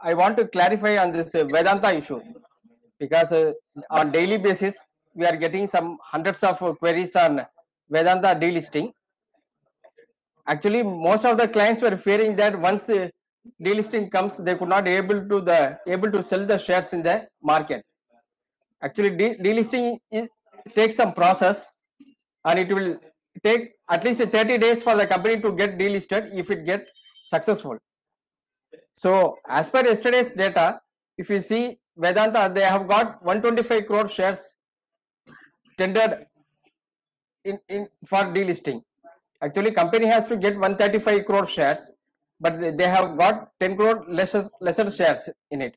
I want to clarify on this Vedanta issue, because on daily basis we are getting some hundreds of queries on Vedanta delisting. Actually, most of the clients were fearing that once delisting comes, they could not able to sell the shares in the market. Actually, delisting takes some process, and it will take at least 30 days for the company to get delisted if it get successful. So as per yesterday's data, if you see Vedanta, they have got 125 crore shares tendered in for delisting. Actually, company has to get 135 crore shares, but they have got 10 crore lesser shares in it.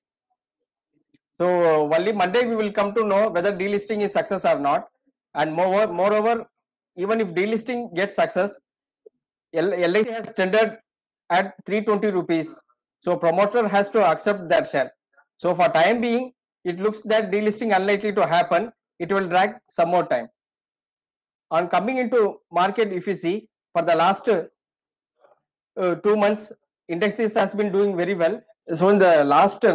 So only Monday we will come to know whether delisting is success or not. And moreover, even if delisting gets success, LIC has tendered at 320 rupees. So promoter has to accept that share. So for time being, it looks that delisting unlikely to happen. It will drag some more time. On coming into market, if you see for the last 2 months, indexes has been doing very well. So in the last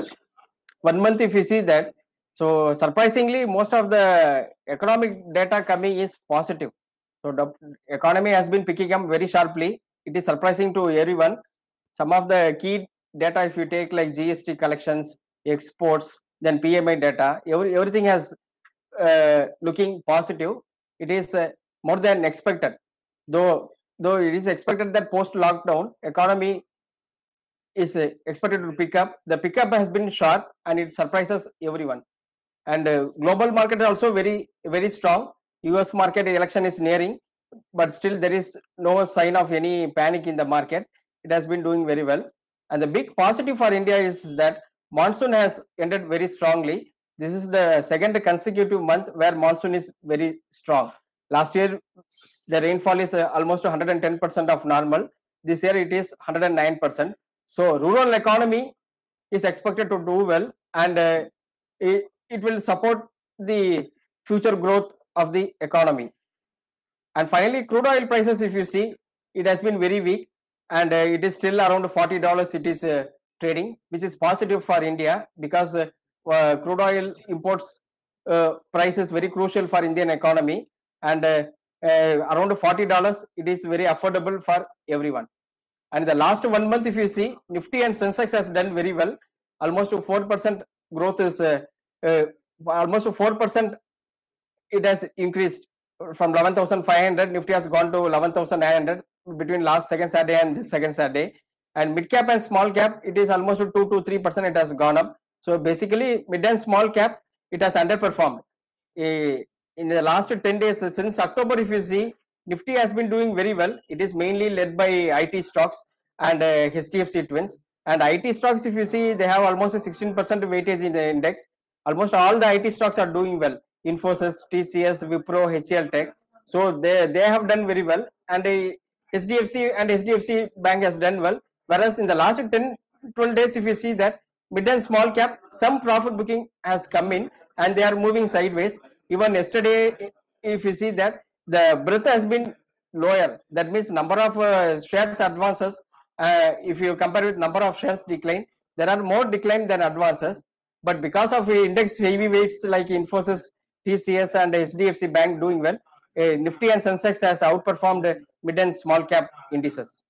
1 month, if you see that, so surprisingly, most of the economic data coming is positive. So the economy has been picking up very sharply. It is surprising to everyone. Some of the key data, if you take like GST collections, exports, then PMI data, everything has looking positive. It is more than expected. Though it is expected that post lockdown economy is expected to pick up. The pickup has been sharp and it surprises everyone. And global market also very strong. US market election is nearing, but still there is no sign of any panic in the market. It has been doing very well. And the big positive for India is that monsoon has ended very strongly. This is the second consecutive month where monsoon is very strong. Last year the rainfall is almost 110% of normal. This year it is 109%. So rural economy is expected to do well, and it will support the future growth of the economy. And finally, crude oil prices, if you see, it has been very weak, and it is still around $40. It is trading, which is positive for India, because crude oil imports price is very crucial for Indian economy, and around $40, it is very affordable for everyone. And the last 1 month, if you see, Nifty and Sensex has done very well. Almost 4% growth is almost 4%. It has increased from 11,500. Nifty has gone to 11,900 between last second Saturday and this second Saturday. And mid cap and small cap, it is almost 2 to 3%. It has gone up. So basically, mid and small cap, it has underperformed. In the last 10 days since October, if you see, Nifty has been doing very well. It is mainly led by IT stocks and HDFC Twins. And IT stocks, if you see, they have almost a 16% weightage in the index. Almost all the IT stocks are doing well. Infosys, TCS, Wipro, HCL Tech. So they have done very well. And HDFC Bank has done well. Whereas in the last 10-12 days, if you see that mid and small cap, some profit booking has come in and they are moving sideways. Even yesterday, if you see that the breadth has been lower, that means number of shares advances, if you compare with number of shares decline, there are more decline than advances. But because of index heavyweights like Infosys, TCS and HDFC Bank doing well, Nifty and Sensex has outperformed mid and small cap indices.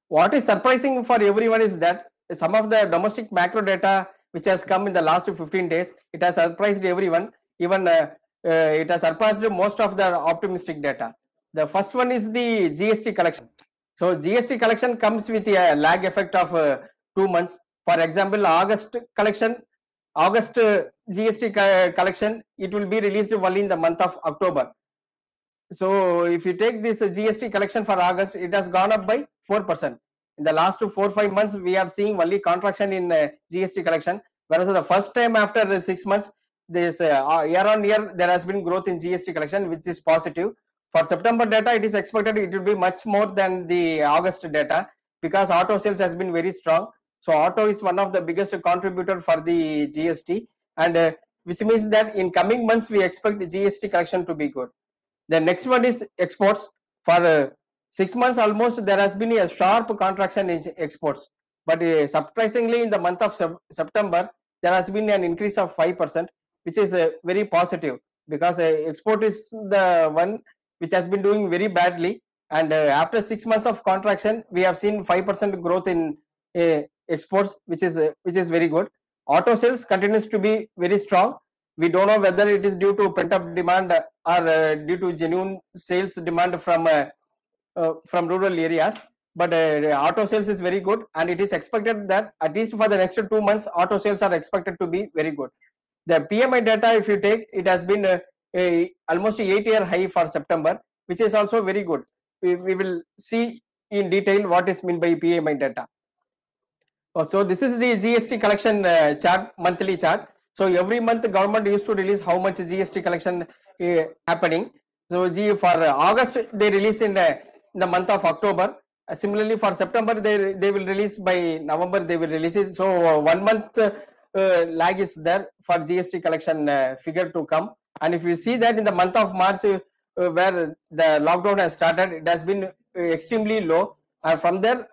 What is surprising for everyone is that some of the domestic macro data which has come in the last 15 days, it has surprised everyone. Even it has surpassed most of the optimistic data. The first one is the GST collection. So GST collection comes with a lag effect of 2 months. For example, August GST collection, it will be released only in the month of October. So if you take this GST collection for August, it has gone up by 4%. In the last 4-5 months, we are seeing only contraction in GST collection, whereas the first time after 6 months, this year on year there has been growth in GST collection, which is positive. For September data, it is expected it will be much more than the August data, because auto sales has been very strong. So auto is one of the biggest contributor for the GST, and which means that in coming months we expect the GST collection to be good. The next one is exports. For 6 months almost, there has been a sharp contraction in exports. but surprisingly in the month of September there has been an increase of 5%, which is very positive, because export is the one which has been doing very badly, and after 6 months of contraction we have seen 5% growth in exports, which is very good. Auto sales continues to be very strong. We don't know whether it is due to pent up demand or due to genuine sales demand from rural areas, but auto sales is very good, and it is expected that at least for the next 2 months auto sales are expected to be very good. The PMI data, if you take, it has been almost 8-year high for September, which is also very good. We will see in detail what is meant by PMI data. So this is the GST collection chart, monthly chart. So every month the government used to release how much GST collection happening. So for August they release in the month of October. Similarly for September they will release by November, they will release it. So 1 month lag is there for GST collection figure to come. And if you see that in the month of March where the lockdown has started, it has been extremely low, and from there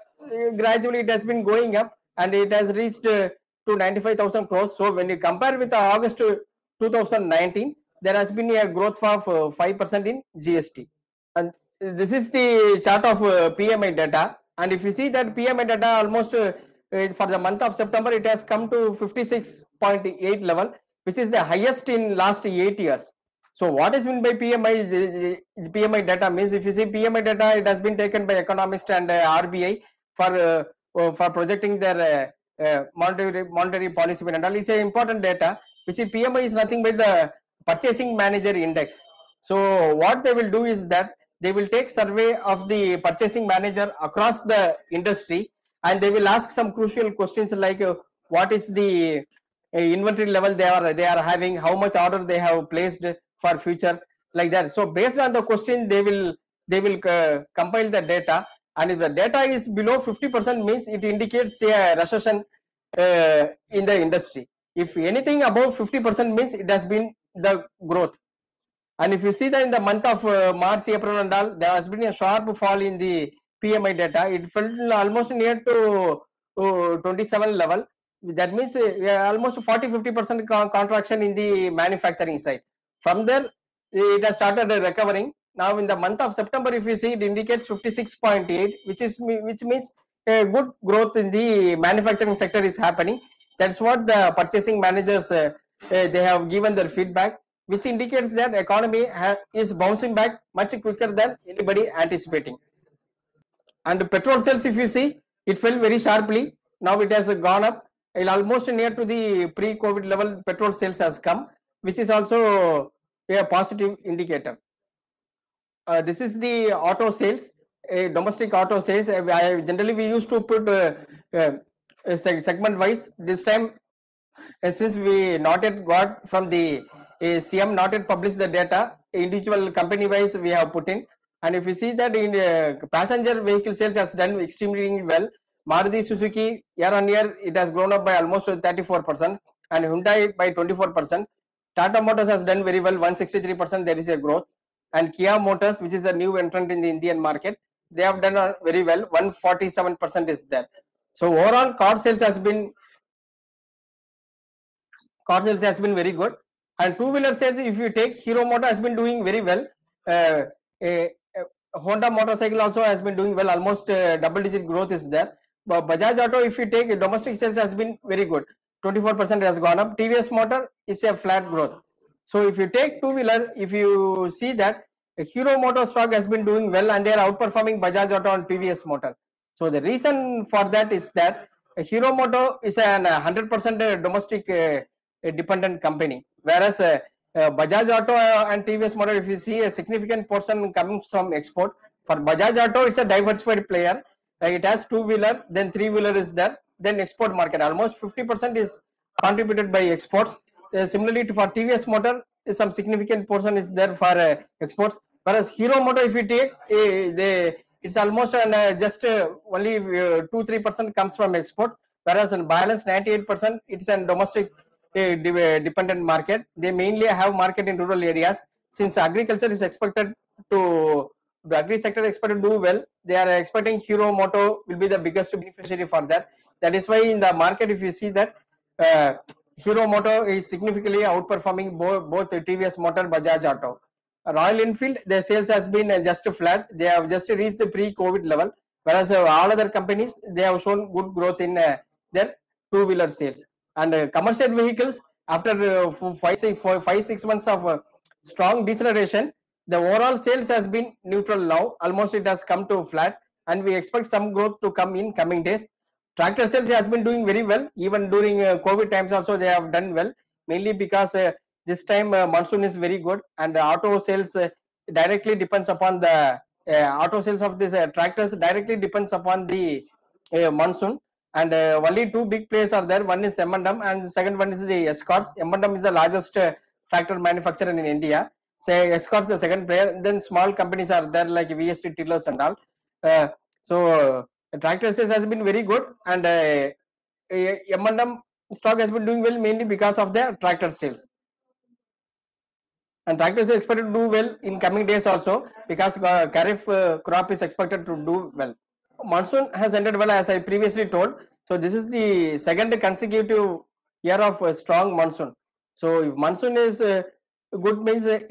gradually it has been going up, and it has reached to 95,000 crores. So when you compare with August 2019, there has been a growth of 5% in GST. And this is the chart of PMI data. And if you see that PMI data almost for the month of September, it has come to 56.8 level, which is the highest in last 8 years. So what is meant by PMI? PMI data means, if you see PMI data, it has been taken by economists and RBI for projecting their monetary policy and all. It's an important data, which is PMI is nothing but the purchasing manager index. So what they will do is that they will take survey of the purchasing manager across the industry, and they will ask some crucial questions like what is the inventory level they are having, how much order they have placed for future, like that. So based on the question they will compile the data, and if the data is below 50% means it indicates a recession in the industry. If anything above 50% means it has been the growth. And if you see that in the month of March, April and all, there has been a sharp fall in the PMI data. It fell almost near to 27 level. That means almost 40-50% contraction in the manufacturing side. From there, it has started recovering. Now in the month of September, if you see, it indicates 56.8, which means a good growth in the manufacturing sector is happening. That's what the purchasing managers they have given their feedback, which indicates that economy is bouncing back much quicker than anybody anticipating. And petrol sales, if you see, it fell very sharply. Now it has gone up almost near to the pre-COVID level. Petrol sales has come, which is also a positive indicator. This is the auto sales, domestic auto sales. Generally we used to put segment wise. This time, since we not yet got from the CM, not yet published the data, individual company wise we have put in. And if you see that in passenger vehicle sales has done extremely well. Maruti Suzuki year on year it has grown up by almost 34%, and Hyundai by 24%. Tata Motors has done very well, 163%, there is a growth. And Kia Motors, which is a new entrant in the Indian market, they have done very well, 147% is there. So overall car sales has been very good. And two-wheeler sales, if you take, Hero Motor has been doing very well. Honda motorcycle also has been doing well, almost double-digit growth is there. But Bajaj Auto, if you take, domestic sales has been very good, 24% has gone up. TVS Motor is a flat growth. So if you take two-wheeler, if you see that Hero Motor stock has been doing well, and they are outperforming Bajaj Auto and TVS Motor. So the reason for that is that Hero Motor is an 100% domestic dependent company, whereas Bajaj Auto and TVS Motor, if you see, a significant portion comes from export. For Bajaj Auto, it's a diversified player. It has two-wheeler, then three-wheeler is there, then export market. Almost 50% is contributed by exports. Similarly, for TVS Motor, some significant portion is there for exports. Whereas Hero Motor, if you take, it's almost just only 2-3% comes from export. Whereas in balance 98%, it's a domestic dependent market. They mainly have market in rural areas, since agriculture is expected to the agri sector expected to do well. They are expecting Hero Moto will be the biggest beneficiary for that. That is why in the market, if you see that uh, Hero Moto is significantly outperforming both the TVS Motor, Bajaj Auto. Royal Enfield, their sales has been just flat. They have just reached the pre-COVID level, whereas all other companies, they have shown good growth in their two-wheeler sales. And commercial vehicles, after 5 6 months of strong deceleration, the overall sales has been neutral now. Almost it has come to flat, and we expect some growth to come in coming days. Tractor sales has been doing very well. Even during COVID times also they have done well, mainly because this time monsoon is very good, and the auto sales directly depends upon the auto sales of these tractors directly depends upon the monsoon. And only two big players are there. One is M&M, and the second one is the Escorts. M&M is the largest tractor manufacturer in India. Say Escorts the second player. Then small companies are there like VST Tillers and all. So tractor sales has been very good, and M&M stock has been doing well mainly because of the tractor sales. And tractors are expected to do well in coming days also, because Kharif crop is expected to do well. Monsoon has ended well, as I previously told. So this is the second consecutive year of strong monsoon. So if monsoon is good, means it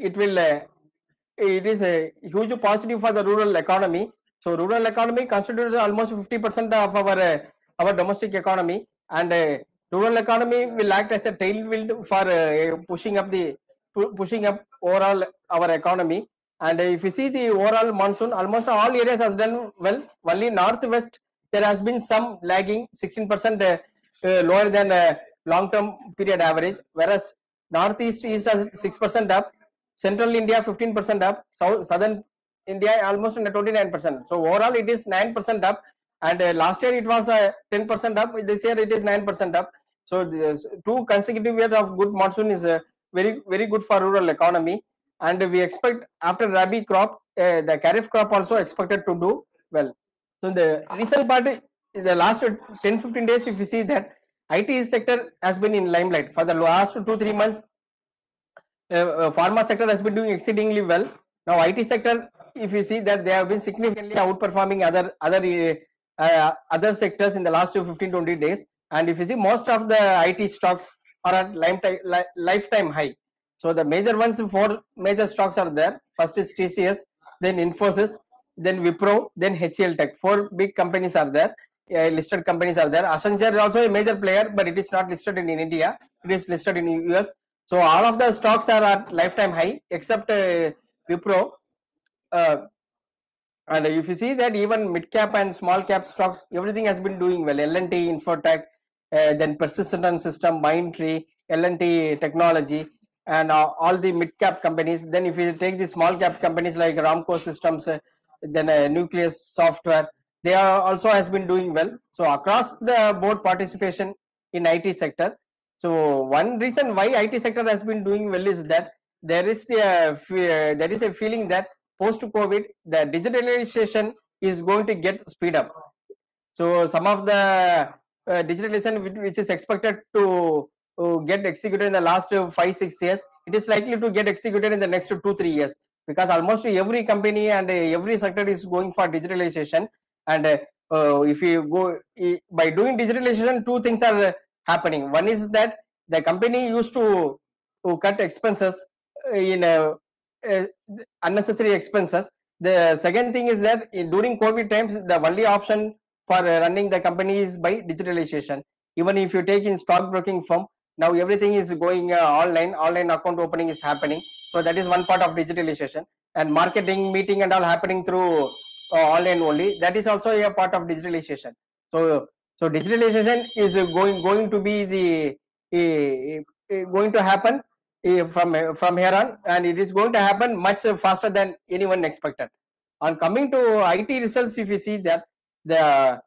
is a huge positive for the rural economy. So rural economy constitutes almost 50% of our domestic economy, and rural economy will act as a tailwind for pushing up overall our economy. And if you see the overall monsoon, almost all areas has done well. Only northwest there has been some lagging, 16% lower than long-term period average, whereas northeast is 6% up, central India 15% up, southern India almost 29%. So overall it is 9% up, and last year it was 10% up. This year it is 9% up. So this two consecutive years of good monsoon is very good for rural economy. And we expect after Rabi crop, the Kharif crop also expected to do well. So the recent part, the last 10-15 days, if you see that IT sector has been in limelight for the last 2-3 months. Pharma sector has been doing exceedingly well. Now IT sector, if you see that they have been significantly outperforming other sectors in the last 15-20 days. And if you see, most of the IT stocks are at lifetime high. So the major ones, four major stocks are there. First is TCS, then Infosys, then Wipro, then HCL Tech. Four big companies are there. Listed companies are there. Accenture is also a major player, but it is not listed in India. It is listed in US. So all of the stocks are at lifetime high except Wipro. Uh, and if you see that even mid cap and small cap stocks, everything has been doing well. L&T, Infotech, then Persistent System, Mindtree, L&T Technology, and all the mid cap companies. Then if you take the small cap companies like Ramco Systems, then Nucleus Software, they are also has been doing well. So across the board participation in IT sector. So one reason why IT sector has been doing well is that there is a feeling that post COVID the digitalization is going to get speed up. So some of the digitalization which is expected to get executed in the last 5-6 years, it is likely to get executed in the next 2-3 years, because almost every company and every sector is going for digitalization. And if you go by doing digitalization, two things are happening. One is that the company used to cut expenses in unnecessary expenses. The second thing is that during COVID times, the only option for running the company is by digitalization. Even if you take in stockbroking firm, now everything is going online account opening is happening. So that is one part of digitalization. And marketing, meeting and all happening through online only. That is also a part of digitalization. So digitalization is going to be the going to happen from here on, and it is going to happen much faster than anyone expected. On coming to IT results, if you see that the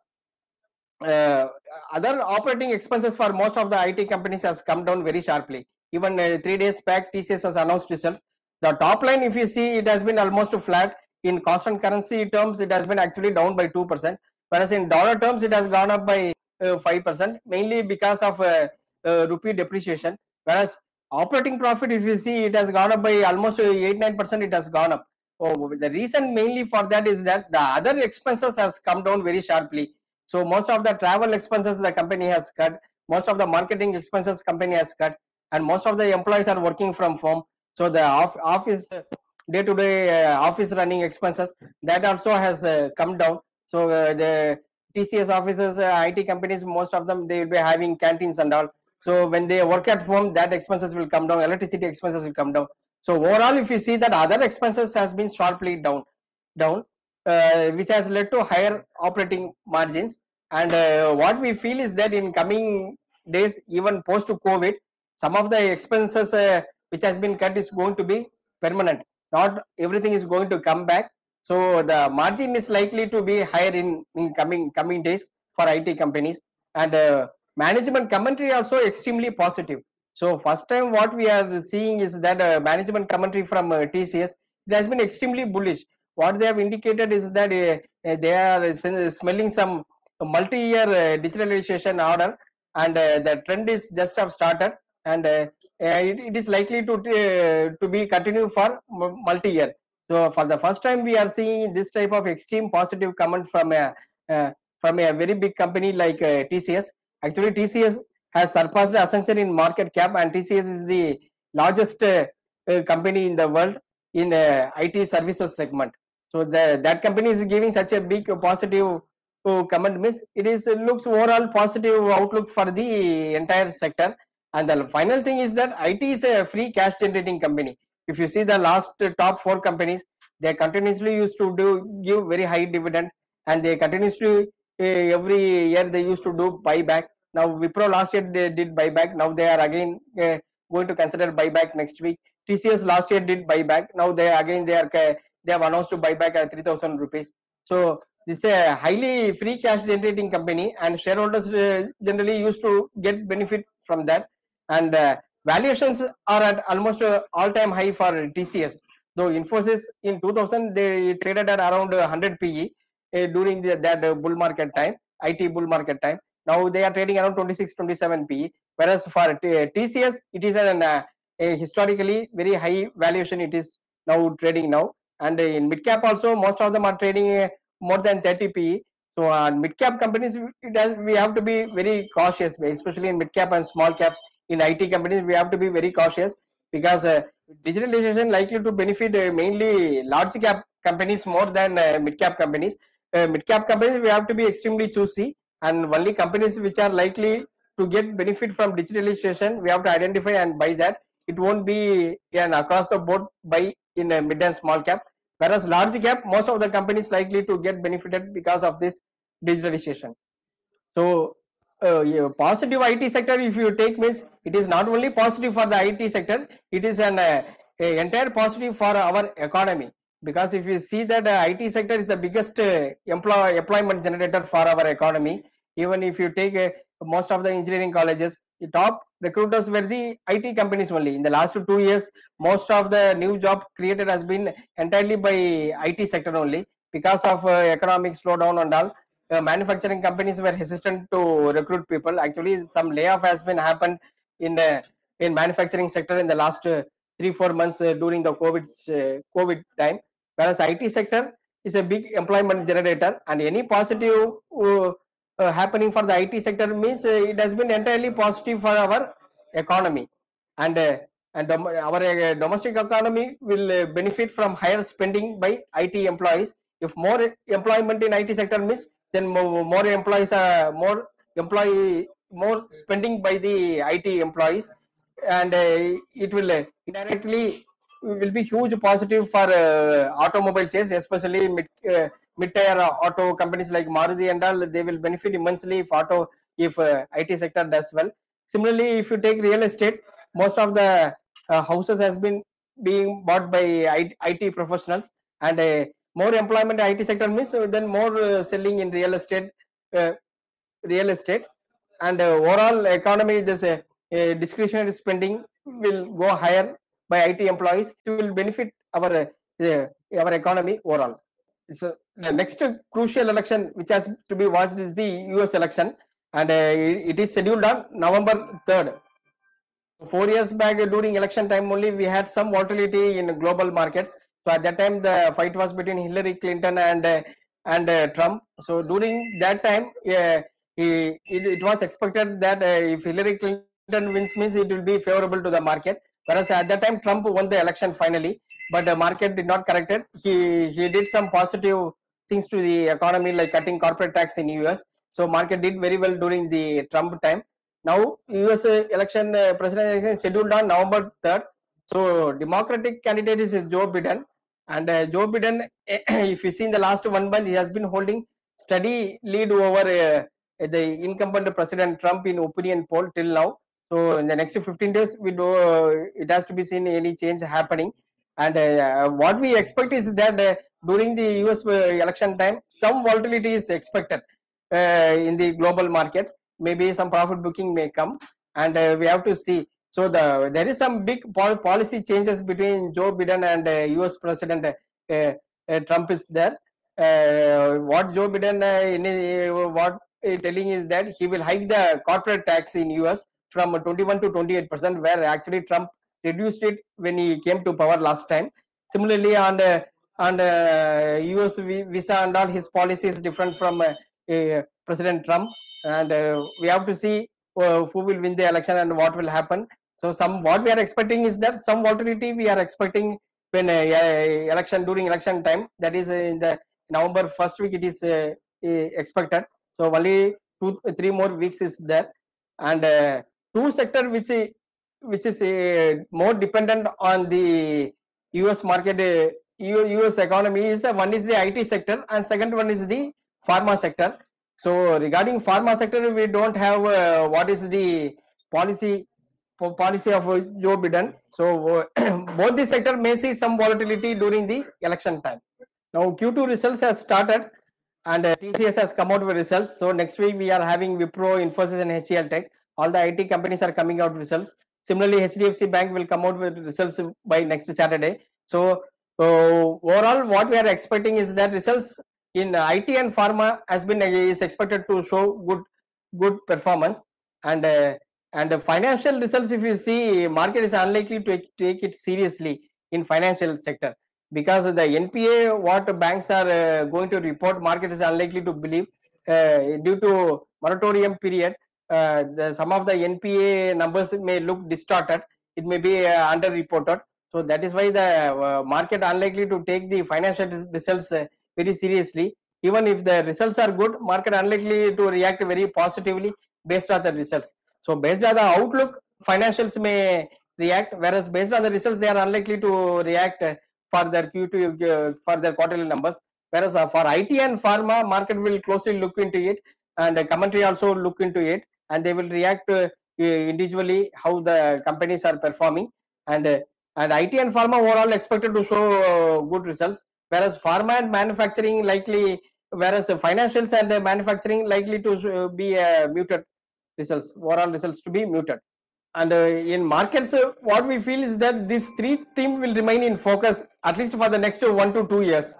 uh, other operating expenses for most of the IT companies has come down very sharply. Even 3 days back, TCS has announced results. The top line, if you see, it has been almost flat. In constant currency terms, it has been actually down by 2%, whereas in dollar terms, it has gone up by 5%, mainly because of rupee depreciation. Whereas operating profit, if you see, it has gone up by almost 8-9%. It has gone up. Oh, the reason mainly for that is that the other expenses has come down very sharply. So most of the travel expenses the company has cut, most of the marketing expenses company has cut, and most of the employees are working from home. So the office day-to-day office running expenses that also has come down. So the TCS offices, IT companies, most of them they will be having canteens and all. So when they work at home, that expenses will come down, electricity expenses will come down. So overall, if you see that other expenses has been sharply down, which has led to higher operating margins. And what we feel is that in coming days, even post COVID, some of the expenses which has been cut is going to be permanent. Not everything is going to come back. So the margin is likely to be higher in coming days for IT companies. And management commentary also extremely positive. So first time what we are seeing is that management commentary from TCS, it has been extremely bullish. What they have indicated is that they are smelling some multi-year digitalization order, and the trend is just have started, and it is likely to be continue for multi-year. So for the first time we are seeing this type of extreme positive comment uh, from a very big company like TCS. Actually TCS has surpassed Accenture in market cap, and TCS is the largest company in the world in IT services segment. So that company is giving such a big positive comment, means it is looks overall positive outlook for the entire sector. And the final thing is that IT is a free cash generating company. If you see the last top four companies, they continuously used to give very high dividend, and they continuously every year they used to do buyback. Now Wipro last year they did buyback. Now they are again going to consider buyback next week. TCS last year did buyback. Now they have announced to buyback at 3,000 rupees. So this is a highly free cash generating company, and shareholders generally used to get benefit from that. And valuations are at almost all time high for TCS. Though Infosys in 2000 they traded at around 100 PE during that bull market time, IT bull market time. Now they are trading around 26, 27 PE. Whereas for TCS, it is a historically very high valuation. It is now trading now, and in mid cap also most of them are trading more than 30 PE. So mid cap companies, we have to be very cautious, especially in mid cap and small caps. In IT companies, we have to be very cautious, because digitalization likely to benefit mainly large cap companies more than mid cap companies. Mid cap companies we have to be extremely choosy, and only companies which are likely to get benefit from digitalization we have to identify and buy that. It won't be an across the board buy in a mid and small cap. Whereas large cap, most of the companies likely to get benefited because of this digitalization. So yeah, positive IT sector, if you take, means it is not only positive for the IT sector, it is an a entire positive for our economy. Because if you see that IT sector is the biggest employment generator for our economy. Even if you take most of the engineering colleges, the top recruiters were the IT companies only. In the last 2 years, most of the new job created has been entirely by IT sector only, because of economic slowdown and all. Manufacturing companies were hesitant to recruit people. Actually, some layoff has been happened in manufacturing sector in the last 3-4 months during the COVID time. Whereas IT sector is a big employment generator, and any positive happening for the IT sector means it has been entirely positive for our economy. And our domestic economy will benefit from higher spending by IT employees. If more employment in IT sector means, then more employees are more spending by the IT employees, and it will indirectly will be huge positive for automobile sales, especially mid tier auto companies like Maruti and all. They will benefit immensely if IT sector does well. Similarly, if you take real estate, most of the houses has been being bought by IT professionals, and more employment in IT sector means then more selling in uh, real estate, and overall economy, this discretionary spending will go higher by IT employees. It will benefit our economy overall. So the next crucial election which has to be watched is the US election, and it is scheduled on November 3rd. 4 years back during election time only we had some volatility in global markets, So at that time, the fight was between Hillary Clinton and Trump. So during that time, it was expected that if Hillary Clinton wins, means it will be favorable to the market. Whereas at that time, Trump won the election finally, but the market did not correct it. He did some positive things to the economy, like cutting corporate tax in US. So market did very well during the Trump time. Now US election, president election is scheduled on November 3rd. So Democratic candidate is Joe Biden, and Joe Biden, if you see in the last 1 month, he has been holding steady lead over the incumbent President Trump in opinion poll till now. So in the next 15 days, we do it has to be seen any change happening. And what we expect is that during the US election time, some volatility is expected in the global market. Maybe some profit booking may come, and we have to see. So there is some big policy changes between Joe Biden and US President Trump is there. What Joe Biden what telling is that he will hike the corporate tax in US from 21 to 28%, where actually Trump reduced it when he came to power last time. Similarly, on US visa and all, his policy is different from President Trump, and we have to see who will win the election and what will happen. So what we are expecting is that some volatility we are expecting when election, during election time, that is in the November first week it is expected. So only 2-3 more weeks is there, and two sector which is more dependent on the US market, US economy is one is the IT sector, and second one is the pharma sector. So regarding pharma sector, we don't have what is the policy of Joe Biden. So both the sector may see some volatility during the election time. Now Q2 results has started, and TCS has come out with results. So next week we are having Wipro, Infosys, and HCL Tech. All the IT companies are coming out with results. Similarly, HDFC Bank will come out with results by next Saturday. So overall, what we are expecting is that results in IT and pharma is expected to show good performance, and the financial results, if you see, market is unlikely to take it seriously in financial sector, because the NPA what banks are going to report, market is unlikely to believe due to moratorium period. Some of the NPA numbers may look distorted. It may be underreported. So that is why the market unlikely to take the financial results very seriously. Even if the results are good, market unlikely to react very positively based on the results. So based on the outlook, financials may react, whereas based on the results, they are unlikely to react for their Q2 for their quarterly numbers. Whereas for IT and pharma, market will closely look into it, and the commentary also look into it, and they will react individually how the companies are performing, and IT and pharma overall expected to show good results, whereas pharma and manufacturing likely, whereas financials and manufacturing likely to be muted results, overall results to be muted. And in markets, what we feel is that these three themes will remain in focus at least for the next 1 to 2 years.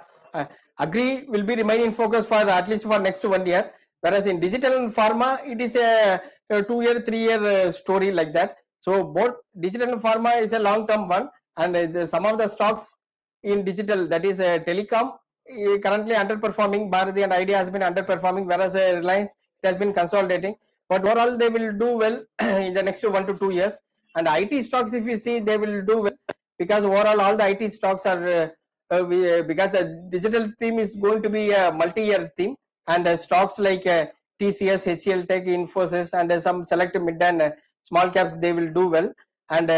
Agri will be remain in focus for at least for next 1 year, whereas in digital and pharma, it is a 2-year, 3-year story like that. So both digital and pharma is a long-term one, and some of the stocks in digital, that is telecom, currently underperforming. Bharati and Idea has been underperforming, whereas Reliance has been consolidating. But overall, they will do well in the next 1 to 2 years. And IT stocks, if you see, they will do well, because overall all the IT stocks are because the digital theme is going to be a multi-year theme, and stocks like TCS, HCL Tech, Infosys, and some select mid and small caps, they will do well. And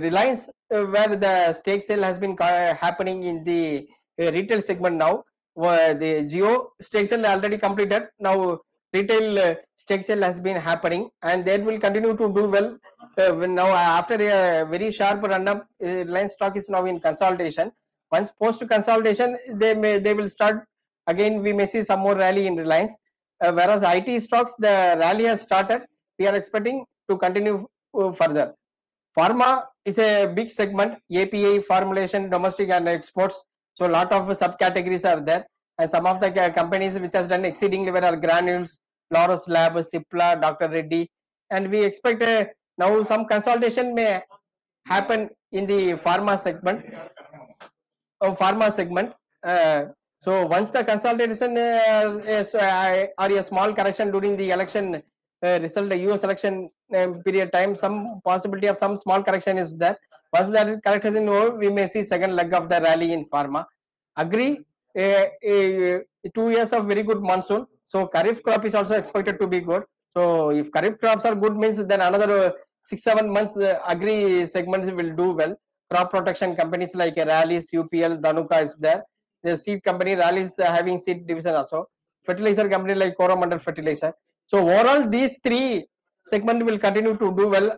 Reliance, where the stake sale has been happening in the retail segment now. The Jio stake sale already completed. Now retail stake sale has been happening, and that will continue to do well. Now after a very sharp run up, Reliance stock is now in consolidation. Once post consolidation, they will start again. We may see some more rally in Reliance. Whereas IT stocks, the rally has started. We are expecting to continue further. Pharma is a big segment: API, formulation, domestic and exports. So a lot of subcategories are there, and some of the companies which has done exceedingly well are Granules, Laurus Lab, Cipla, Dr. Reddy, and we expect now some consolidation may happen in the pharma segment. pharma segment. So once the consolidation or a small correction during the election result, the US election period time, some possibility of some small correction is there. Once that correction is over, we may see second leg of the rally in pharma. Agree, 2 years of very good monsoon. So Kharif crop is also expected to be good. So if Kharif crops are good, means then another 6-7 months agri segments will do well. Crop protection companies like Rallis, UPL, Dhanuka is there. The seed company Rallis having seed division also. Fertilizer company like Coromandel Fertilizer. So overall, these three segment will continue to do well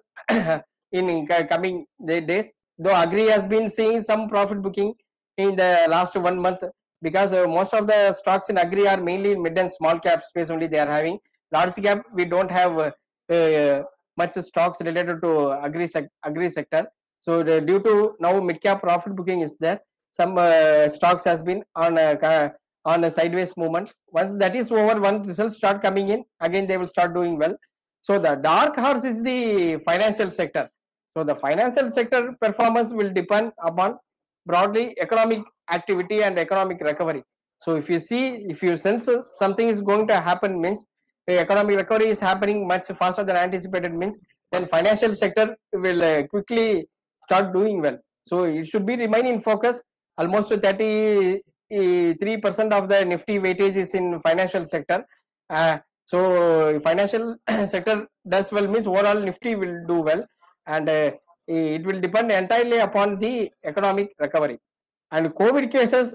in coming days. Though agri has been seeing some profit booking in the last 1 month, because most of the stocks in agri are mainly in mid and small cap space only they are having. Large cap we don't have much stocks related to agri sector. So due to now mid cap profit booking is there, some stocks has been on a sideways movement. Once that is over, once results start coming in, again they will start doing well. So the dark horse is the financial sector. So the financial sector performance will depend upon broadly economic activity and economic recovery. So if you see, if you sense something is going to happen, means the economic recovery is happening much faster than anticipated, means then financial sector will quickly start doing well. So it should be remain in focus. Almost 33% of the Nifty weightage is in financial sector. So financial sector does well, means overall Nifty will do well, and it will depend entirely upon the economic recovery. And COVID cases,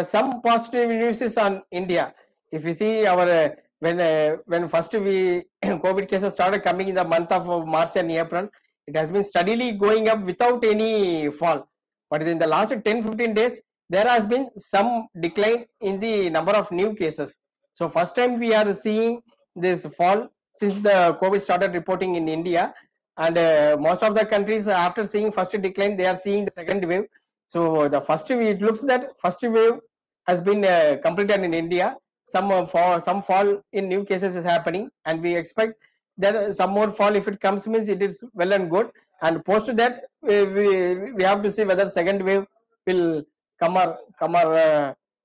some positive news is on India. If you see our when first we COVID cases started coming in the month of March and April, it has been steadily going up without any fall. But in the last 10-15 days, there has been some decline in the number of new cases. So first time we are seeing this fall since the COVID started reporting in India, and most of the countries after seeing first decline, they are seeing the second wave. So the first wave, it looks that first wave has been completed in India. Some fall in new cases is happening, and we expect that some more fall, if it comes, means it is well and good. And post that, we have to see whether second wave will come or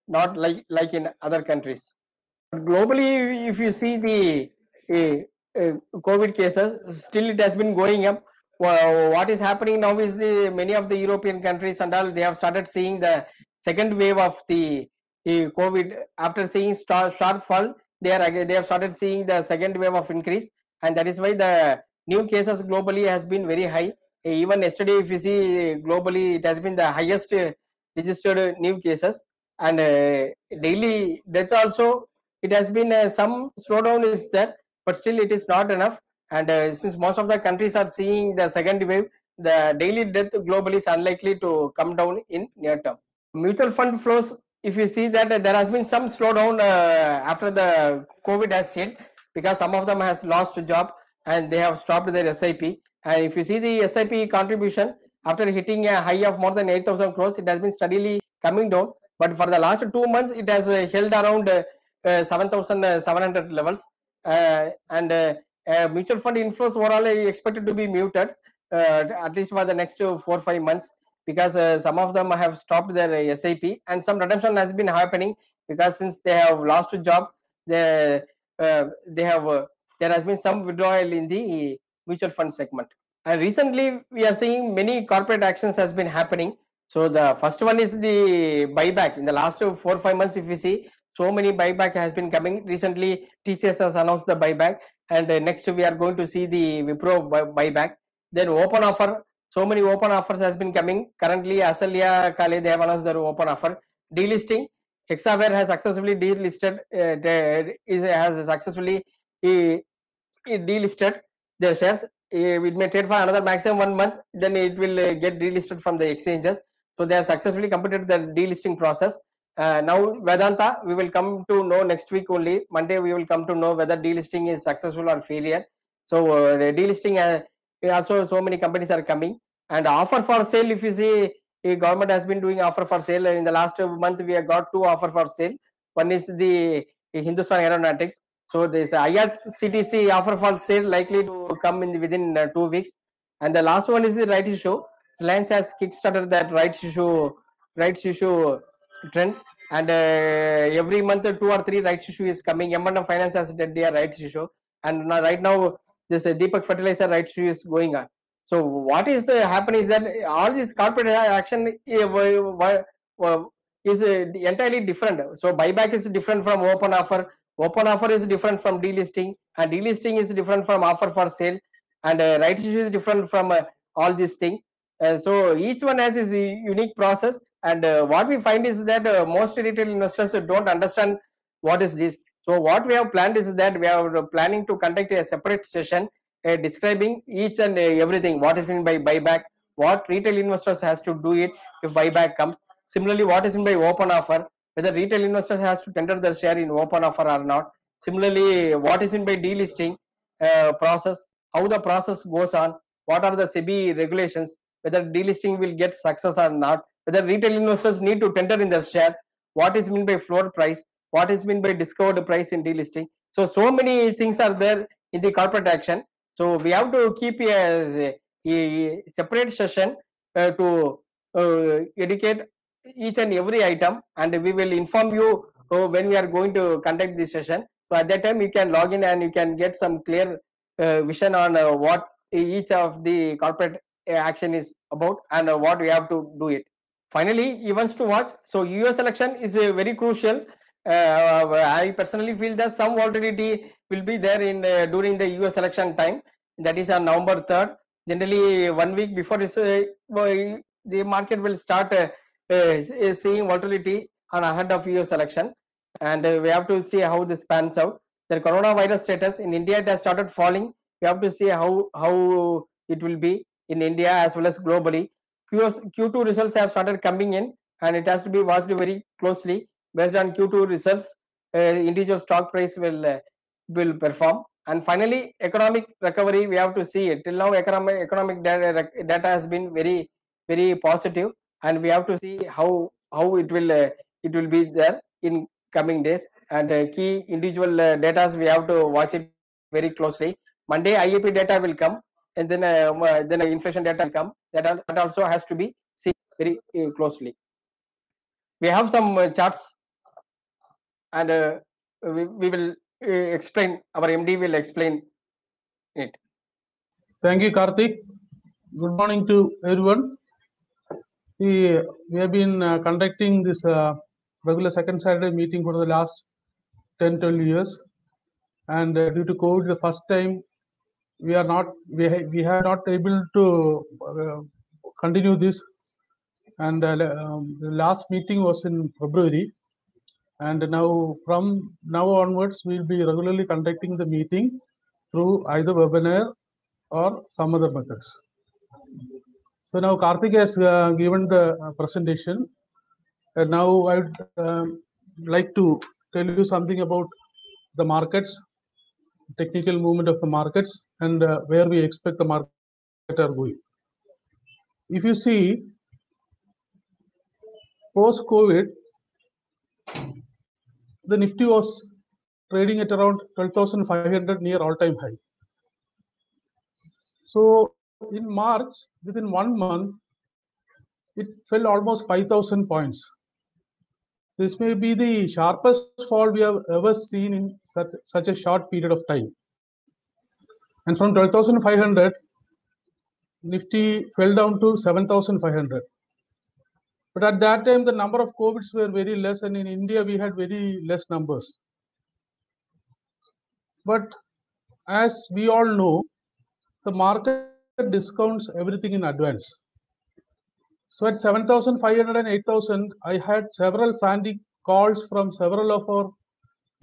not, like in other countries. Globally, if you see the COVID cases, still it has been going up. What is happening now is many of the European countries and all, they have started seeing the second wave of the COVID. After seeing sharp fall, they have started seeing the second wave of increase, and that is why the new cases globally has been very high. Even yesterday, if you see globally, it has been the highest registered new cases, and daily death also, it has been some slowdown is there, but still it is not enough. And since most of the countries are seeing the second wave, the daily death globally is unlikely to come down in near term. Mutual fund flows, if you see that there has been some slowdown after the COVID has hit, because some of them has lost job and they have stopped their SIP. And if you see the SIP contribution, after hitting a high of more than 8,000 crores, it has been steadily coming down. But for the last 2 months, it has held around 7,700 levels. And mutual fund inflows overall expected to be muted, at least for the next 4-5 months, because some of them have stopped their SIP, and some redemption has been happening, because since they have lost a job, they have there has been some withdrawal in the mutual fund segment. And recently we are seeing many corporate actions has been happening. So the first one is the buyback. In the last 4-5 months, if we see, so many buyback has been coming. Recently TCS has announced the buyback, and next we are going to see the Wipro buyback. Then open offer, so many open offers has been coming. Currently Asalia Kale, they have announced their open offer. Delisting, Hexaware has successfully delisted, has successfully delisted their shares. It may trade for another maximum 1 month, then it will get delisted from the exchanges. So they have successfully completed the delisting process. Now Vedanta, we will come to know next week only. Monday we will come to know whether delisting is successful or failure. So delisting, also so many companies are coming. And offer for sale, if you see, government has been doing offer for sale. In the last month we have got 2 offer for sale. One is the Hindustan Aeronautics. So this IRCTC offer for sale likely to come in within 2 weeks. And the last one is the right issue. Reliance has kickstarted that right issue rights issue trend, and every month 2 or 3 rights issue is coming. M&M Finance has done their rights issue, and now, right now this Deepak Fertilizer rights issue is going on. So what is happening is that all this corporate action is entirely different. So buyback is different from open offer. Open offer is different from delisting, and delisting is different from offer for sale, and rights issue is different from all these things. So each one has its unique process, and what we find is that most retail investors don't understand what is this. So what we have planned is that we are planning to conduct a separate session describing each and everything, what is meant by buyback, what retail investors has to do it if buyback comes. Similarly, what is meant by open offer, whether retail investors has to tender their share in open offer or not. Similarly, what is meant by delisting process, how the process goes on, what are the SEBI regulations, whether delisting will get success or not, whether retail investors need to tender in their share, what is meant by floor price, what is meant by discovered price in delisting. So many things are there in the corporate action. So we have to keep a separate session to educate each and every item, and we will inform you when we are going to conduct this session. So at that time you can log in and you can get some clear vision on what each of the corporate action is about, and what we have to do it. Finally, events to watch. So US election is very crucial. I personally feel that some volatility will be there in during the US election time, that is on November 3rd. Generally 1 week before this, the market will start seeing volatility on ahead of US election, and we have to see how this pans out. The coronavirus status in India, it has started falling. We have to see how it will be in India as well as globally. Q2 results have started coming in, and it has to be watched very closely. Based on Q2 results, individual stock price will perform. And finally, economic recovery, we have to see it. Till now, economic data has been very positive, and we have to see how it will be there in coming days. And key individual data, we have to watch it very closely. Monday, IAP data will come, and then inflation data will come. That also has to be seen very closely. We have some charts, and we will explain. Our MD will explain it. Thank you, Karthik. Good morning to everyone. We have been conducting this regular second Saturday meeting for the last 10-12 years, and due to COVID, the first time we have not able to continue this, and the last meeting was in February, and now from now onwards we will be regularly conducting the meeting through either webinar or some other methods. So now Karthik has given the presentation, and now I would like to tell you something about the markets, technical movement of the markets, and where we expect the market are going. If you see, post-COVID, the Nifty was trading at around 12,500 near all-time high. So in March, within 1 month, it fell almost 5,000 points. This may be the sharpest fall we have ever seen in such a short period of time. And from 12,500, Nifty fell down to 7,500. But at that time, the number of COVIDs were very less, and in India, we had very less numbers. But as we all know, the market discounts everything in advance. So at 7,500 and 8,000, I had several frantic calls from several of our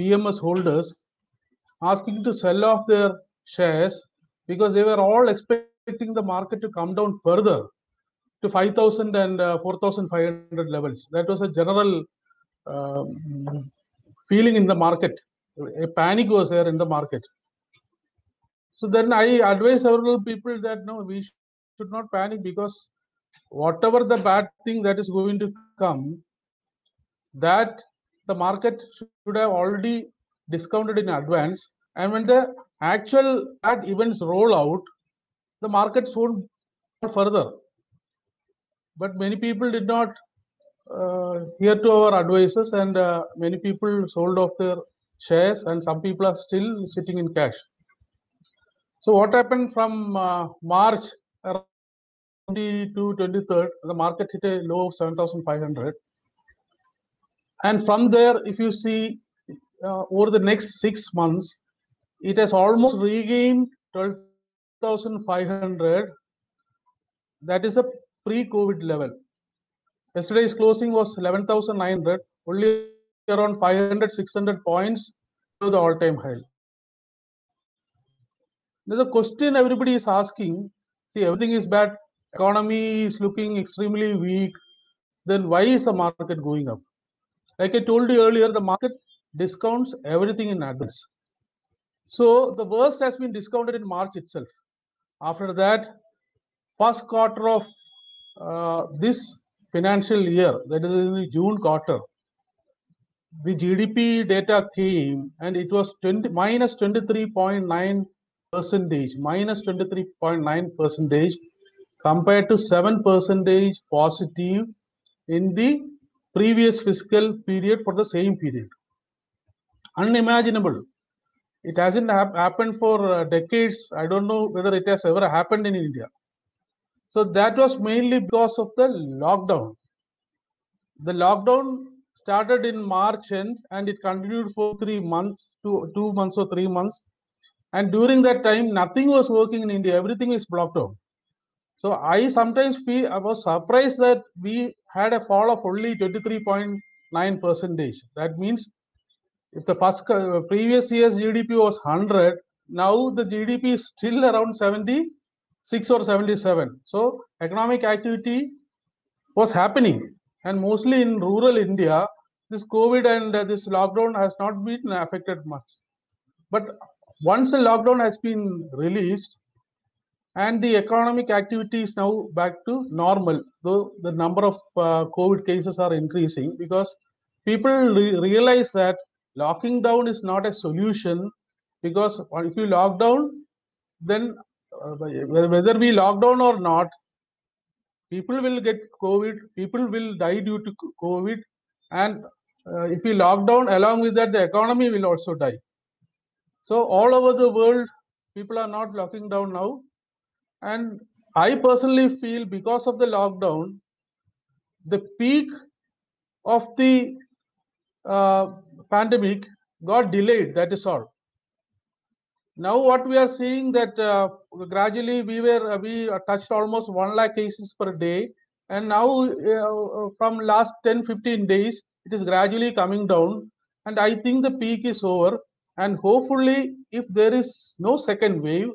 PMS holders asking to sell off their shares, because they were all expecting the market to come down further to 5,000 and 4,500 levels. That was a general feeling in the market. A panic was there in the market. So then I advise several people that no, we should not panic, because whatever the bad thing that is going to come, that the market should have already discounted in advance, and when the actual bad events roll out, the markets won't go further. But many people did not here to our advisors, and many people sold off their shares, and some people are still sitting in cash. So what happened from March 22, 23rd, the market hit a low of 7,500. And from there, if you see over the next 6 months, it has almost regained 12,500. That is a pre-COVID level. Yesterday's closing was 11,900, only around 500, 600 points to the all-time high. Now the question everybody is asking, see, everything is bad, economy is looking extremely weak, then why is the market going up? Like I told you earlier, the market discounts everything in advance. So the worst has been discounted in March itself. After that, first quarter of this financial year, that is in the June quarter, the GDP data came and it was minus 23.9 percentage, minus 23.9 percentage compared to 7 percentage positive in the previous fiscal period for the same period. Unimaginable. It hasn't happened for decades. I don't know whether it has ever happened in India. So that was mainly because of the lockdown. The lockdown started in March end and it continued for 3 months, 2 months or 3 months. And during that time, nothing was working in India. Everything is blocked down. So I sometimes feel, I was surprised that we had a fall of only 23.9 percentage. That means if the previous year's GDP was 100, now the GDP is still around 76 or 77. So economic activity was happening, and mostly in rural India, this COVID and this lockdown has not been affected much. But once the lockdown has been released and the economic activity is now back to normal, though the number of COVID cases are increasing, because people realize that locking down is not a solution, because if you lock down, then whether we lock down or not, people will get COVID, people will die due to COVID, and if we lock down, along with that, the economy will also die. So all over the world, people are not locking down now. And I personally feel because of the lockdown, the peak of the pandemic got delayed, that is all. Now what we are seeing that gradually we touched almost 1 lakh cases per day, and now from last 10-15 days it is gradually coming down, and I think the peak is over, and hopefully if there is no second wave,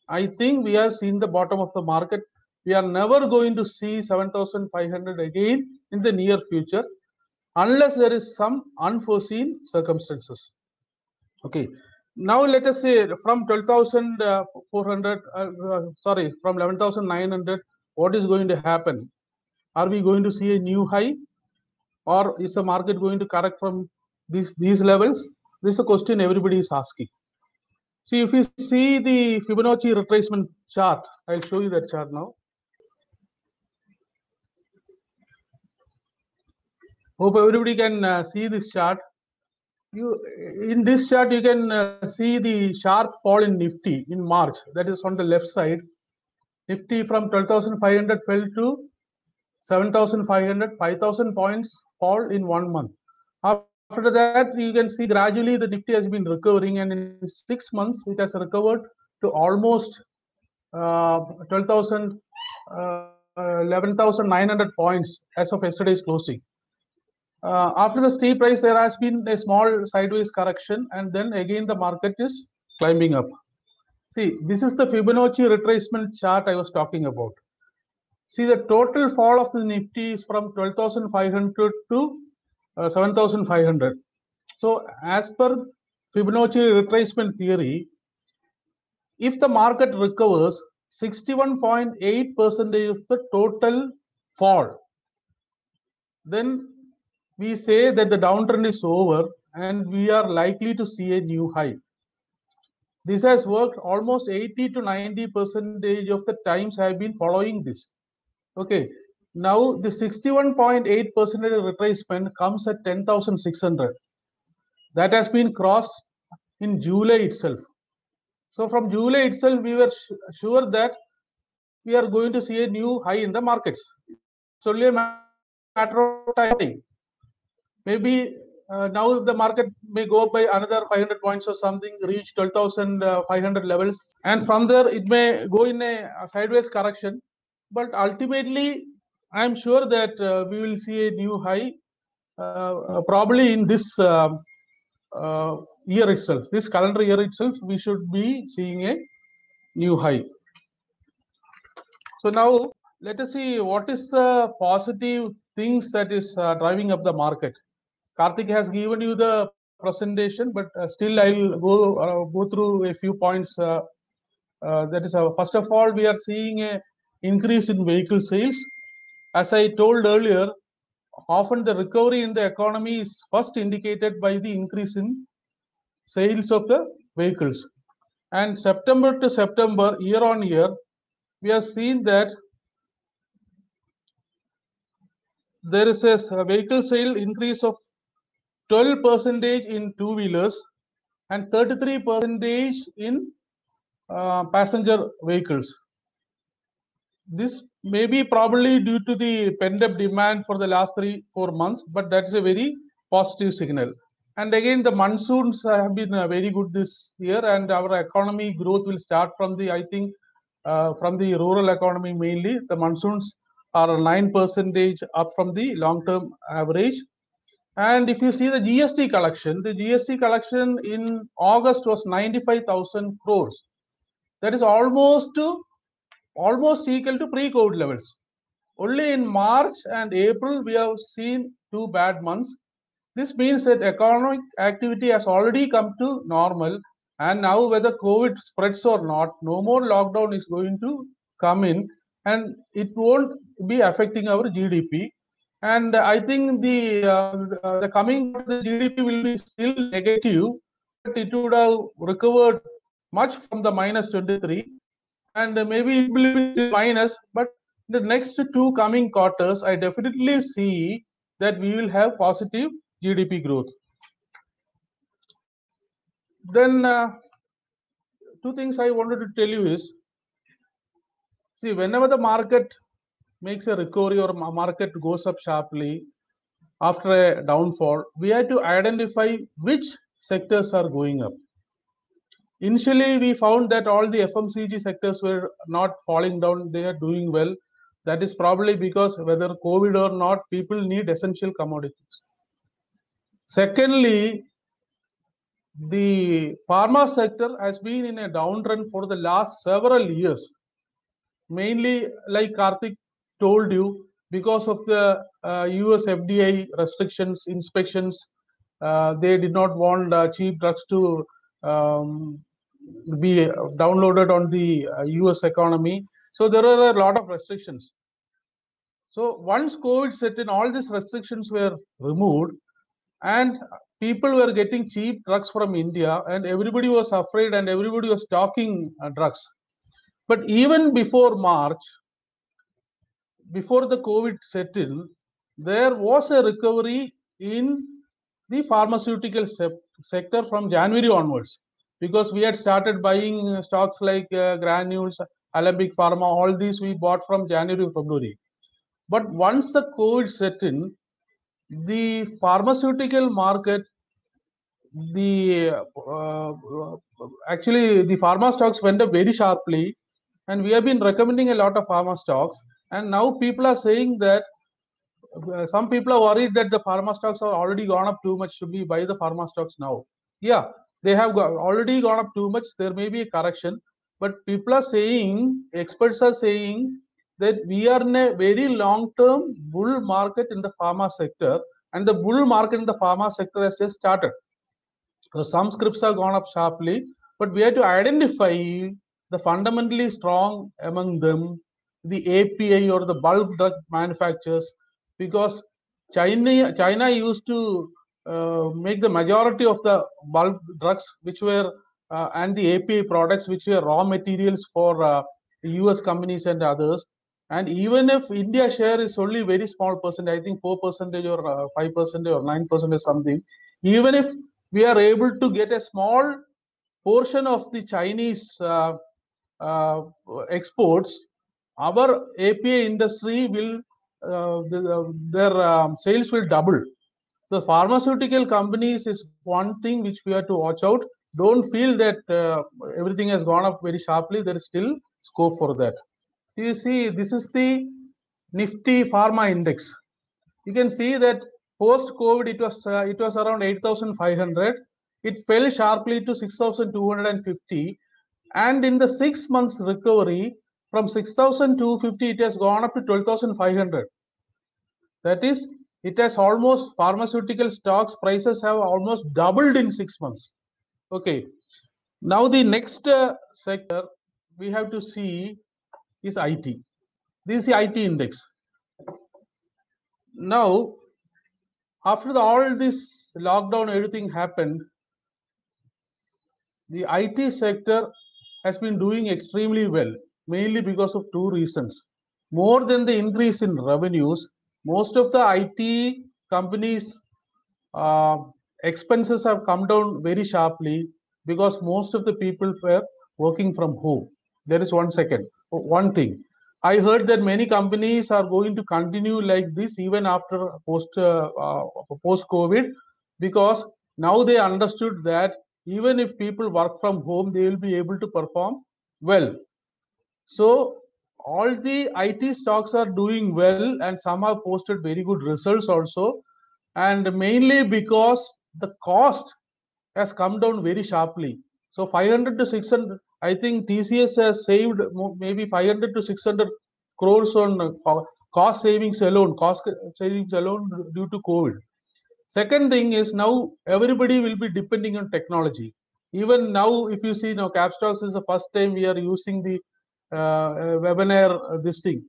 I think we are seeing the bottom of the market. We are never going to see 7,500 again in the near future unless there is some unforeseen circumstances. Okay. Now let us say from 12,400, from 11,900, what is going to happen? Are we going to see a new high, or is the market going to correct from these levels? This is a question everybody is asking. See, if you see the Fibonacci retracement chart, I'll show you that chart now. Hope everybody can see this chart. In this chart, you can see the sharp fall in Nifty in March. That is on the left side. Nifty from 12,500 fell to 7,500, 5,000 points fall in 1 month. After that, you can see gradually the Nifty has been recovering, and in 6 months, it has recovered to almost 12,000, 11,900 points as of yesterday's closing. After the steep rise, there has been a small sideways correction, and then again the market is climbing up. See, this is the Fibonacci retracement chart I was talking about. See, the total fall of the Nifty is from 12,500 to 7,500. So, as per Fibonacci retracement theory, if the market recovers 61.8% of the total fall, then we say that the downtrend is over and we are likely to see a new high. This has worked almost 80 to 90% of the times I have been following this. Okay, Now the 61.8% retracement comes at 10,600. That has been crossed in July itself. So from July itself, we were sure that we are going to see a new high in the markets. It's only a matter of time. Maybe now the market may go up by another 500 points or something, reach 12,500 levels, and from there it may go in a sideways correction. But ultimately, I am sure that we will see a new high probably in this year itself, this calendar year itself. We should be seeing a new high. So now let us see what is the positive things that is driving up the market. Karthik has given you the presentation, but still I'll go through a few points. That is, first of all, we are seeing a increase in vehicle sales. As I told earlier, often the recovery in the economy is first indicated by the increase in sales of the vehicles. And September to September, year on year, we have seen that there is a vehicle sale increase of 12% in two-wheelers and 33% in passenger vehicles. This may be probably due to the pent-up demand for the last 3-4 months, but that is a very positive signal. And again, the monsoons have been very good this year, and our economy growth will start from the, I think, from the rural economy mainly. The monsoons are 9% up from the long-term average. And if you see the GST collection in August was 95,000 crores. That is almost equal to pre-COVID levels. Only in March and April we have seen 2 bad months. This means that economic activity has already come to normal, and now whether COVID spreads or not, no more lockdown is going to come in, and it won't be affecting our GDP. And I think the coming the GDP will be still negative, but it would have recovered much from the minus 23, and maybe it will be still minus, but the next 2 coming quarters, I definitely see that we will have positive GDP growth. Then 2 things I wanted to tell you is, see, whenever the market makes a recovery or market goes up sharply after a downfall, we have to identify which sectors are going up. Initially, we found that all the FMCG sectors were not falling down, they are doing well. That is probably because whether COVID or not, people need essential commodities. Secondly, the pharma sector has been in a downtrend for the last several years. Mainly, like Karthik told you, because of the US FDA restrictions, inspections, they did not want cheap drugs to be downloaded on the US economy. So there are a lot of restrictions. So once COVID set in, all these restrictions were removed, and people were getting cheap drugs from India, and everybody was afraid, and everybody was stocking drugs. But even before March, before the COVID set in, there was a recovery in the pharmaceutical sector from January onwards, because we had started buying stocks like Granules, Alembic Pharma, all these we bought from January, February. But once the COVID set in, the pharmaceutical market, actually the pharma stocks went up very sharply, and we have been recommending a lot of pharma stocks, and now people are saying that some people are worried that the pharma stocks are already gone up too much. Should we buy the pharma stocks now? Yeah, they have already gone up too much. There may be a correction, but people are saying, experts are saying that we are in a very long-term bull market in the pharma sector, and the bull market in the pharma sector has just started. So some scripts have gone up sharply, but we have to identify the fundamentally strong among them, the API or the bulk drug manufacturers, because China used to make the majority of the bulk drugs, which were and the API products, which were raw materials for US companies and others. And even if India share is only very small percent, I think 4% or 5% or 9% or something, even if we are able to get a small portion of the Chinese exports, our API industry will their sales will double. So pharmaceutical companies is one thing which we have to watch out. Don't feel that everything has gone up very sharply. There is still scope for that. You see, this is the Nifty Pharma Index. You can see that post-COVID it was around 8,500. It fell sharply to 6,250, and in the 6 months recovery from 6,250 it has gone up to 12,500. That is, it has almost, pharmaceutical stocks prices have almost doubled in 6 months. Okay. Now the next sector we have to see is IT. This is the IT index. Now, after all this lockdown, everything happened, the IT sector has been doing extremely well, mainly because of two reasons. More than the increase in revenues, most of the IT companies' expenses have come down very sharply because most of the people were working from home. There is one thing. I heard that many companies are going to continue like this even after post COVID, because now they understood that even if people work from home, they will be able to perform well. So all the IT stocks are doing well, and some have posted very good results also, and mainly because the cost has come down very sharply. So 500 to 600, I think TCS has saved maybe 500 to 600 crores on cost savings alone due to COVID. Second thing is, now everybody will be depending on technology. Even now, if you see now, Capstocks is the first time we are using the webinar this thing.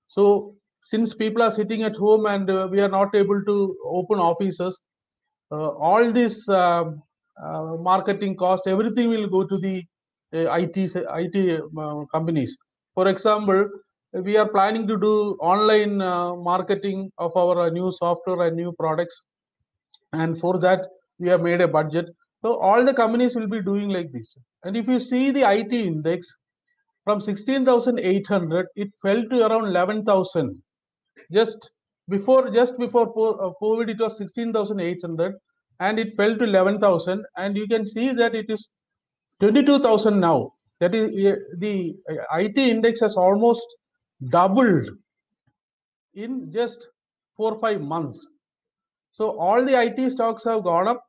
So since people are sitting at home and we are not able to open offices, all this marketing cost, everything will go to the IT companies. For example, we are planning to do online marketing of our new software and new products, and for that we have made a budget. So all the companies will be doing like this. And if you see the IT index, from 16,800 it fell to around 11,000. Just before COVID it was 16,800 and it fell to 11,000, and you can see that it is 22,000 now. That is, the IT index has almost doubled in just 4 or 5 months. So all the IT stocks have gone up,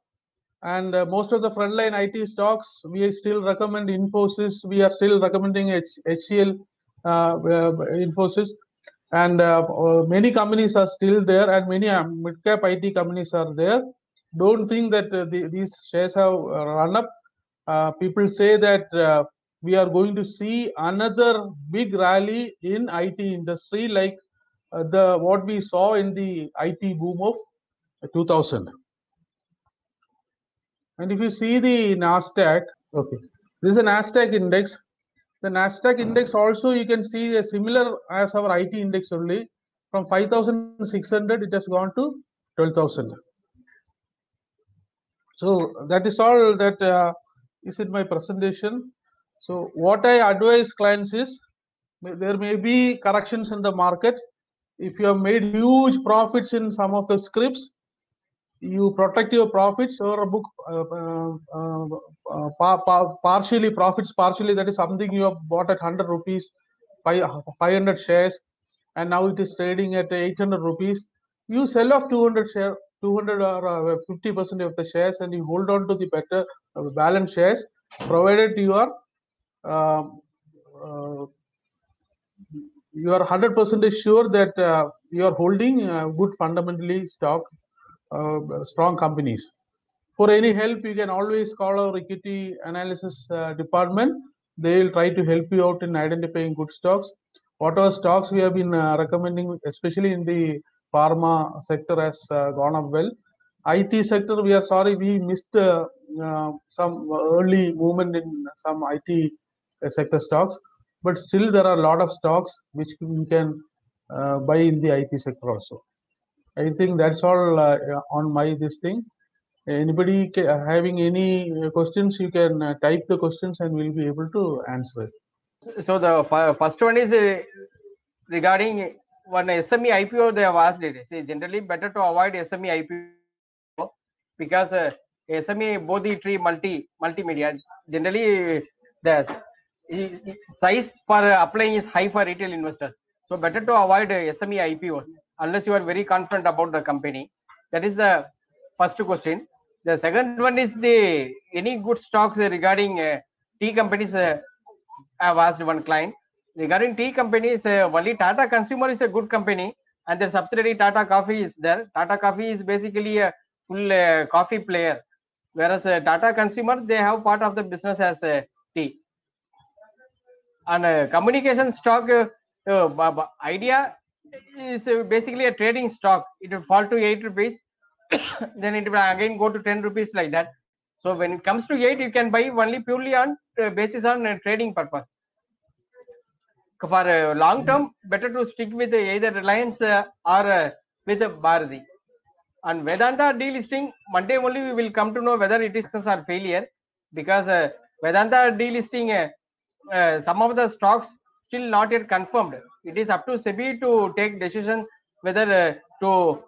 and most of the frontline IT stocks, we still recommend Infosys. We are still recommending HCL, Infosys, and many companies are still there, and many mid-cap IT companies are there. Don't think that these shares have run up. People say that we are going to see another big rally in IT industry, like what we saw in the IT boom of 2000. And if you see the Nasdaq, okay, this is a Nasdaq index. The Nasdaq index also, you can see a similar as our IT index only. From 5,600 it has gone to 12,000. So that is all that is in my presentation. So what I advise clients is, there may be corrections in the market. If you have made huge profits in some of the scripts, you protect your profits, or book partially profits, partially, that is something you have bought at 100 rupees, 500 shares, and now it is trading at 800 rupees. You sell off 200 or 50% of the shares, and you hold on to the better balance shares, provided you are 100% sure that you are holding good fundamentally stock, strong companies. For any help, you can always call our equity analysis department. They will try to help you out in identifying good stocks. Whatever stocks we have been recommending, especially in the pharma sector, has gone up well. IT sector, we are sorry, we missed some early movement in some IT sector stocks. but still there are a lot of stocks which we can buy in the IT sector also. I think that's all on my this thing. Anybody having any questions, you can type the questions and we'll be able to answer it. So the first one is regarding one SME IPO they have asked it. See, generally better to avoid SME IPO because SME both the tree multimedia generally the size for applying is high for retail investors. So better to avoid SME IPOs unless you are very confident about the company. That is the first question. The second one is the any good stocks regarding tea companies. I have asked one client regarding tea companies. Only Tata Consumer is a good company, and their subsidiary Tata Coffee is there. Tata Coffee is basically a full coffee player, whereas Tata Consumer they have part of the business as tea. And communication stock idea is basically a trading stock. It will fall to 8 rupees, then it will again go to 10 rupees like that. So when it comes to 8, you can buy only purely on basis on trading purpose. For long term, better to stick with either Reliance or with Bharati. And Vedanta delisting, Monday only we will come to know whether it is success or failure, because Vedanta delisting, some of the stocks still not yet confirmed. It is up to SEBI to take decision whether to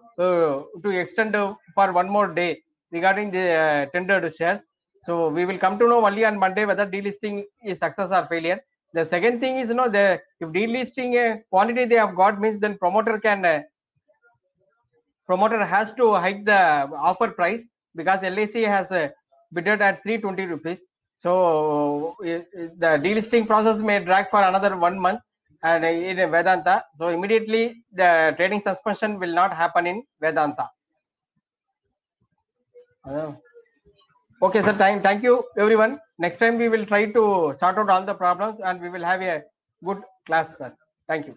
extend for one more day regarding the tendered shares. So we will come to know only on Monday whether delisting is success or failure. The second thing is, if delisting quantity they have got means, then promoter has to hike the offer price, because LIC has bidded at 320 rupees. So the delisting process may drag for another 1 month and in Vedanta. So immediately the trading suspension will not happen in Vedanta. Okay, sir. Thank you, everyone. Next time we will try to sort out all the problems and we will have a good class, sir. Thank you.